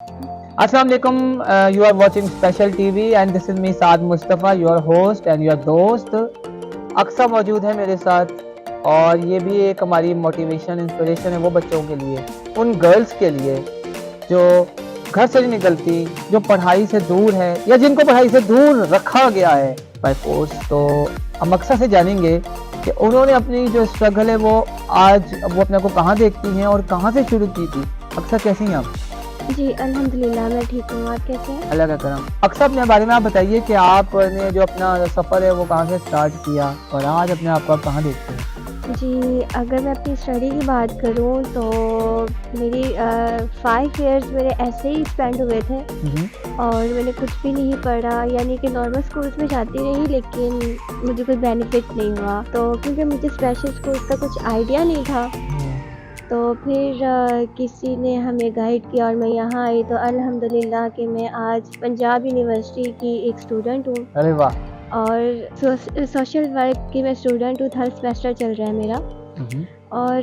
Assalamu alaikum. You are watching Special TV and this is me Saad Mustafa, your host and your दोस्त. अक्सा मौजूद है मेरे साथ और ये भी एक हमारी मोटिवेशन इंस्पिरेशन है वो बच्चों के लिए, उन गर्ल्स के लिए जो घर से नहीं निकलती, जो पढ़ाई से दूर है या जिनको पढ़ाई से दूर रखा गया है बाय फोर्स। तो हम अक्सा से जानेंगे कि उन्होंने अपनी जो स्ट्रगल है वो आज वो अपने को कहाँ देखती हैं और कहाँ से शुरू की थी। अक्सा कैसी हैं आप? जी अल्हम्दुलिल्लाह मैं ठीक हूँ। आप कैसे हैं? अल्लाह का करम। अक्सर अपने बारे में आप बताइए कि आपने जो अपना सफ़र है वो कहाँ से स्टार्ट किया और आज अपने आप को आप कहाँ देखते हैं? जी अगर मैं अपनी स्टडी की बात करूँ तो मेरी 5 इयर्स मेरे ऐसे ही स्पेंड हुए थे और मैंने कुछ भी नहीं पढ़ा, यानी कि नॉर्मल स्कूल्स में जाती रही लेकिन मुझे कोई बेनिफिट नहीं हुआ। तो क्योंकि मुझे स्पेशल स्कूल्स का कुछ आइडिया नहीं था तो फिर किसी ने हमें गाइड किया और मैं यहाँ आई तो अल्हम्दुलिल्लाह कि मैं आज पंजाब यूनिवर्सिटी की एक स्टूडेंट हूँ। अरे वाह। और सोशल वर्क की मैं स्टूडेंट हूँ, 3rd सेमेस्टर चल रहा है मेरा। और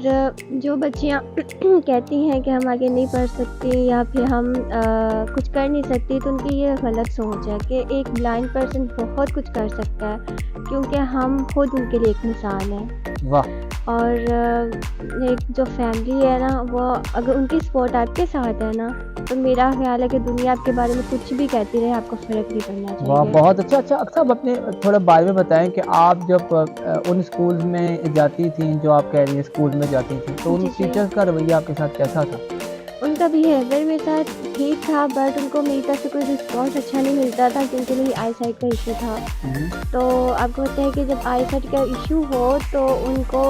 जो बच्चियाँ कहती हैं कि हम आगे नहीं पढ़ सकती या फिर हम कुछ कर नहीं सकती, तो उनकी ये गलत सोच है कि एक ब्लाइंड पर्सन बहुत कुछ कर सकता है, क्योंकि हम खुद उनके लिए एक मिसाल हैं। वाह। और एक जो फैमिली है ना, वो अगर उनकी सपोर्ट आपके साथ है ना, तो मेरा ख्याल है कि दुनिया आपके बारे में कुछ भी कहती रहे, आपको फ़र्क नहीं पड़ना चाहिए। वाह, बहुत अच्छा। अच्छा अक्सर आप अपने थोड़ा बारे में बताएं कि आप जब उन स्कूल में जाती थी जो आप कह रही हैं स्कूल में जाती थी, तो उन टीचर्स का रवैया आपके साथ कैसा था? उनका बिहेवियर मेरे साथ ठीक था, बट उनको मेरी तरफ से कोई रिस्पॉन्स अच्छा नहीं मिलता था क्योंकि मेरी आई साइट का इशू था। तो आपको पता है कि जब आई साइट का इशू हो तो उनको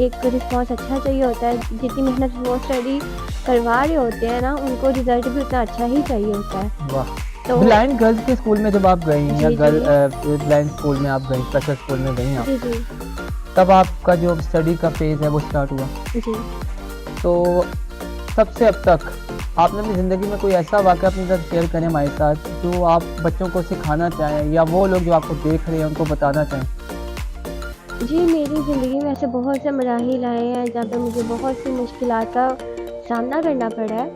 एक रिस्पॉन्स अच्छा चाहिए होता है। जितनी मेहनत वो स्टडी करवा रहे होते हैं ना, उनको रिजल्ट भी उतना अच्छा ही चाहिए होता है। वाह। तो ब्लाइंड गर्ल्स के स्कूल में जब आप गई या गर्ल ब्लाइंड स्कूल में आप गई, स्पेशल स्कूल में गई आप, जी तब आपका जो स्टडी का फेज़ है वो स्टार्ट हुआ। जी। तो तब से अब तक आपने अपनी ज़िंदगी में कोई ऐसा वाक़या अपने साथ शेयर करें हमारे साथ जो आप बच्चों को सिखाना चाहें या वो लोग जो आपको देख रहे हैं उनको बताना चाहें? जी मेरी ज़िंदगी में ऐसे बहुत से मराहिल आए हैं जहाँ पे मुझे बहुत सी मुश्किलात का सामना करना पड़ा है,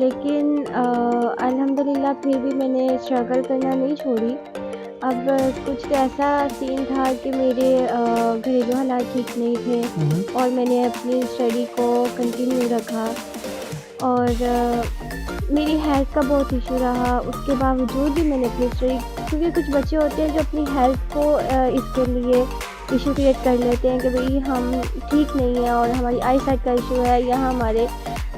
लेकिन अल्हम्दुलिल्लाह फिर भी मैंने स्ट्रगल करना नहीं छोड़ी। अब कुछ तो ऐसा सीन था कि मेरे घरेलू हालात ठीक नहीं थे और मैंने अपनी स्टडी को कंटिन्यू रखा और मेरी हेल्थ का बहुत इशू रहा। उसके बावजूद भी मैंने अपनी स्टडी, क्योंकि कुछ बच्चे होते हैं जो अपनी हेल्थ को इसके लिए इशू क्रिएट कर लेते हैं कि भाई हम ठीक नहीं है और हमारी आई साइट का इशू है या हमारे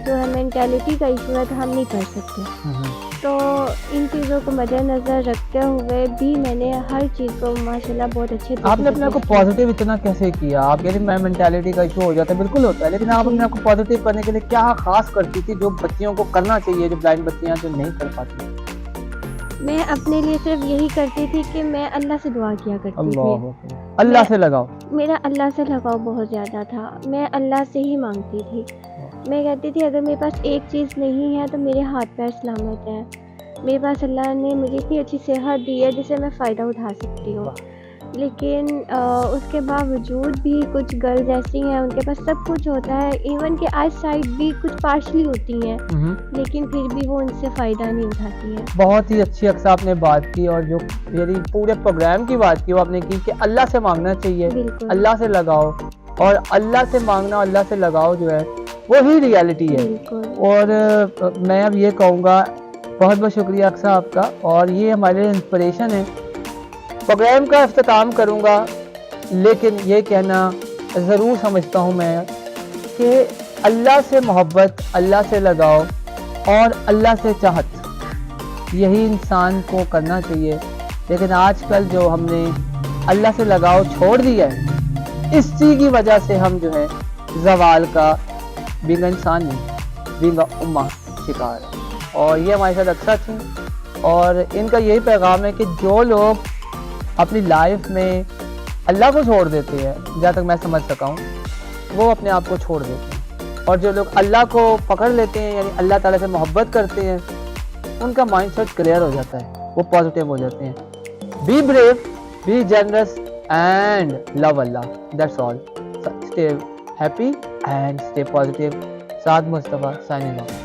जो है मेंटालिटी का इशू है, तो हम नहीं पढ़ सकते। तो इन चीज़ों को मद्देनज़र रखते हुए भी मैंने हर चीज़ को माशाल्लाह बहुत अच्छे तरीके आपने अपने आप को पॉजिटिव इतना कैसे किया? आप कह रही मैं मेंटालिटी का इशू हो जाता है, बिल्कुल होता है, लेकिन आप अपने आप को पॉजिटिव करने के लिए क्या खास करती थी जो बच्चियों को करना चाहिए, जो ब्लाइंड बच्चियां जो नहीं कर पाती? मैं अपने लिए सिर्फ यही करती थी कि मैं अल्लाह से दुआ किया करती थी। अल्लाह से लगाओ। मेरा अल्लाह से लगाव बहुत ज़्यादा था, मैं अल्लाह से ही मांगती थी। मैं कहती थी अगर मेरे पास एक चीज़ नहीं है तो मेरे हाथ पैर सलामत हैं। मेरे पास अल्लाह ने मुझे इतनी अच्छी सेहत दी है जिससे मैं फ़ायदा उठा सकती हूँ, लेकिन उसके बावजूद भी कुछ गर्ल्स ऐसी हैं उनके पास सब कुछ होता है, इवन कि आई साइट भी कुछ पार्शली होती हैं, लेकिन फिर भी वो उनसे फ़ायदा नहीं उठाती हैं। बहुत ही अच्छी अक्सर आपने बात की और जो मेरी पूरे प्रोग्राम की बात की वो आपने की कि अल्लाह से मांगना चाहिए, अल्लाह से लगाओ, और अल्लाह से मांगना अल्लाह से लगाओ जो है वो ही रियलिटी है। और मैं अब ये कहूँगा बहुत बहुत शुक्रिया अक्सर आपका, और ये हमारे लिए इंस्पिरेशन है। प्रोग्राम का इख्तिताम करूँगा, लेकिन ये कहना ज़रूर समझता हूँ मैं कि अल्लाह से मोहब्बत, अल्लाह से लगाओ और अल्लाह से चाहत, यही इंसान को करना चाहिए। लेकिन आजकल जो हमने अल्लाह से लगाव छोड़ दिया है, इसी की वजह से हम जो है ज़वाल का बींगा इंसान नहीं बींगा उम्मा शिकार है। और ये हमारे साथ अक्सर थी और इनका यही पैगाम है कि जो लोग अपनी लाइफ में अल्लाह को छोड़ देते हैं, जहाँ तक मैं समझ सका हूँ, वो अपने आप को छोड़ देते हैं, और जो लोग अल्लाह को पकड़ लेते हैं यानी अल्लाह ताला से मोहब्बत करते हैं, उनका माइंडसेट क्लियर हो जाता है, वो पॉजिटिव हो जाते हैं। Be brave, B generous and love Allah, that's all. Stay happy and stay positive. Saad Mustafa signing off.